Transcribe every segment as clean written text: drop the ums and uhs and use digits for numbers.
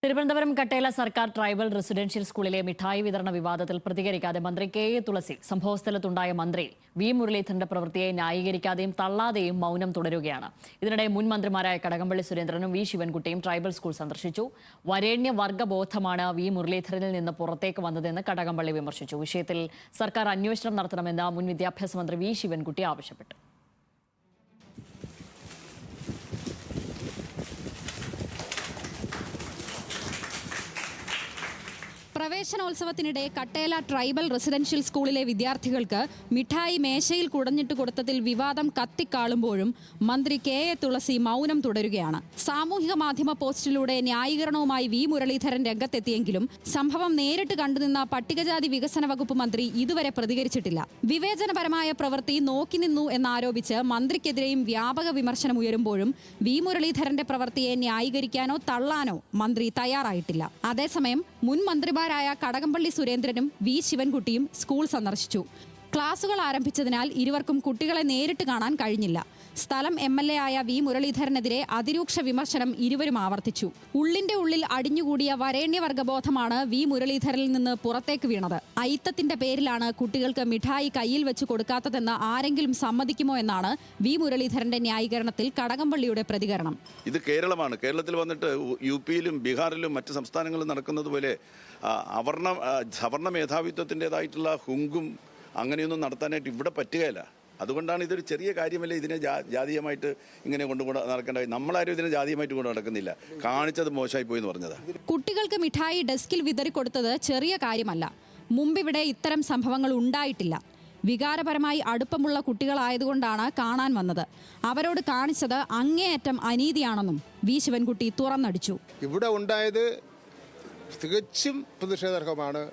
തിരുവനന്തപുരം കട്ടേല സർക്കാർ tribal residential സ്കൂളിലെ മിഠായി വിതരണ വിവാദത്തിൽ പ്രതികരിക്കാതെ മന്ത്രി കെ.എ. തുളസി സംഭവസ്ഥലത്തുണ്ടായ മന്ത്രി വി മുരളീധരന്റെ പ്രവൃത്തിയെ ന്യായീകരിക്കാതെയും തള്ളാതെയും മൗനം തുടരുകയാണ്. ഇതിനിടെ മുൻ മന്ത്രിമാരായ കടകംപള്ളി സുരേന്ദ്രനും വി ശിവൻകുട്ടിയും ട്രൈബൽ സ്കൂൾ സന്ദർശിച്ചു. വരേണ്യ വർഗ്ഗബോധമാണ് വി മുരളീധരനിൽ നിന്ന് പുറത്തേക്ക് വന്നതെന്ന് കടകംപള്ളി വിമർശിച്ചു. വിഷയത്തിൽ സർക്കാർ അന്വേഷണം നടത്തണമെന്ന് മുൻ വിദ്യാഭ്യാസ മന്ത്രി വി ശിവൻകുട്ടി ആവശ്യപ്പെട്ടു. പ്രവേശനോത്സവത്തിനിടെ കട്ടേല ട്രൈബൽ റെസിഡൻഷ്യൽ സ്കൂളിലെ വിദ്യാർത്ഥികൾക്ക് മിഠായി മേശയിൽ കുടഞ്ഞിട്ട് കൊടുത്തതിൽ വിവാദം കത്തിക്കാളുമ്പോഴും മന്ത്രി കെ.എ. തുളസി മൗനം തുടരുകയാണ്. സാമൂഹിക മാധ്യമ പോസ്റ്റിലൂടെ ന്യായീകരണവുമായി വി മുരളീധരൻ രംഗത്തെത്തിയെങ്കിലും സംഭവം നേരിട്ട് കണ്ടുനിന്ന പട്ടികജാതി വികസന വകുപ്പ് മന്ത്രി ഇതുവരെ പ്രതികരിച്ചിട്ടില്ല. വിവേചനപരമായ പ്രവൃത്തി നോക്കിനിന്നു എന്നാരോപിച്ച് മന്ത്രിക്കെതിരെയും വ്യാപക വിമർശനം ഉയരുമ്പോഴും വി മുരളീധരന്റെ പ്രവൃത്തിയെ ന്യായീകരിക്കാനോ തള്ളാനോ മന്ത്രി തയ്യാറായിട്ടില്ല. അതേസമയം മുൻ മന്ത്രിമാരായ കടകംപള്ളി സുരേന്ദ്രനും വി ശിവൻകുട്ടിയും സ്കൂൾ സന്ദർശിച്ചു. ക്ലാസുകൾ ആരംഭിച്ചതിനാൽ ഇരുവർക്കും കുട്ടികളെ നേരിട്ട് കാണാൻ കഴിഞ്ഞില്ല. സ്ഥലം എം.എൽ.എ. ആയ വി മുരളീധരനെതിരെ അതിരൂക്ഷ വിമർശനം ഇരുവരും ആവർത്തിച്ചു. ഉള്ളിന്റെ ഉള്ളിൽ അടിഞ്ഞുകൂടിയ വരേണ്യവർഗ്ഗബോധമാണ് വി മുരളീധരനിൽ നിന്ന് പുറത്തേക്ക് വീണത്. അയിത്തത്തിന്റെ പേരിലാണ് കുട്ടികൾക്ക് മിഠായി കയ്യിൽ വെച്ച് കൊടുക്കാത്തതെന്ന് ആരെങ്കിലും സമ്മതിക്കുമോ എന്നാണ് വി മുരളീധരന്റെ ന്യായീകരണത്തിൽ കടകംപള്ളിയുടെ പ്രതികരണം. ഇത് കേരളമാണ്. കേരളത്തിൽ വന്നിട്ട് യു.പിയിലും ബീഹാറിലും മറ്റ് സംസ്ഥാനങ്ങളിലും നടക്കുന്നത് പോലെ സവർണ മേധാവിത്വത്തിൻ്റെതായിട്ടുള്ള ഹുങ്കും അങ്ങനെയൊന്നും നടത്താനായിട്ട് ഇവിടെ പറ്റുകയില്ല. അതുകൊണ്ടാണ് ഇതൊരു ചെറിയ കാര്യമല്ല ഇതിനെ ജാതീയമായിട്ട് ഇങ്ങനെ നടക്കേണ്ട. നമ്മളാരും ഇതിനെ ജാതീയമായിട്ട് കൊണ്ട് നടക്കുന്നില്ല. കാണിച്ചത് മോശമായി പോയി എന്ന് പറഞ്ഞത്. കുട്ടികൾക്ക് മിഠായി ഡെസ്കിൽ വിതറിക്കൊടുത്തത് ചെറിയ കാര്യമല്ല. മുമ്പിവിടെ ഇത്തരം സംഭവങ്ങൾ ഉണ്ടായിട്ടില്ല. വികാരപരമായി അടുപ്പമുള്ള കുട്ടികളായതുകൊണ്ടാണ് കാണാൻ വന്നത്. അവരോട് കാണിച്ചത് അങ്ങേയറ്റം അനീതിയാണെന്നും വി ശിവൻകുട്ടി തുറന്നടിച്ചു. ഇവിടെ ഉണ്ടായത് തികച്ചും പ്രതിഷേധാർഹമാണ്.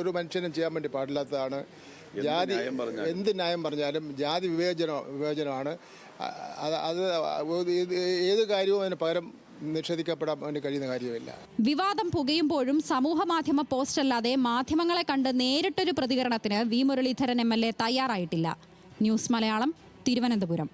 ഒരു മനുഷ്യനും ചെയ്യാൻ വേണ്ടി പാടില്ലാത്തതാണ്. ജാതി എന്ത് ന്യായം പറഞ്ഞാലും ജാതി വിവേചനമാണ്. അത് ഏത് കാര്യവും അതിന് പകരം നിഷേധിക്കപ്പെടാൻ വേണ്ടി കഴിയുന്ന കാര്യമില്ല. വിവാദം പുകയുമ്പോഴും സമൂഹ മാധ്യമ പോസ്റ്റ് അല്ലാതെ മാധ്യമങ്ങളെ കണ്ട് നേരിട്ടൊരു പ്രതികരണത്തിന് വി മുരളീധരൻ എം.എൽ.എ. തയ്യാറായിട്ടില്ല. ന്യൂസ് മലയാളം, തിരുവനന്തപുരം.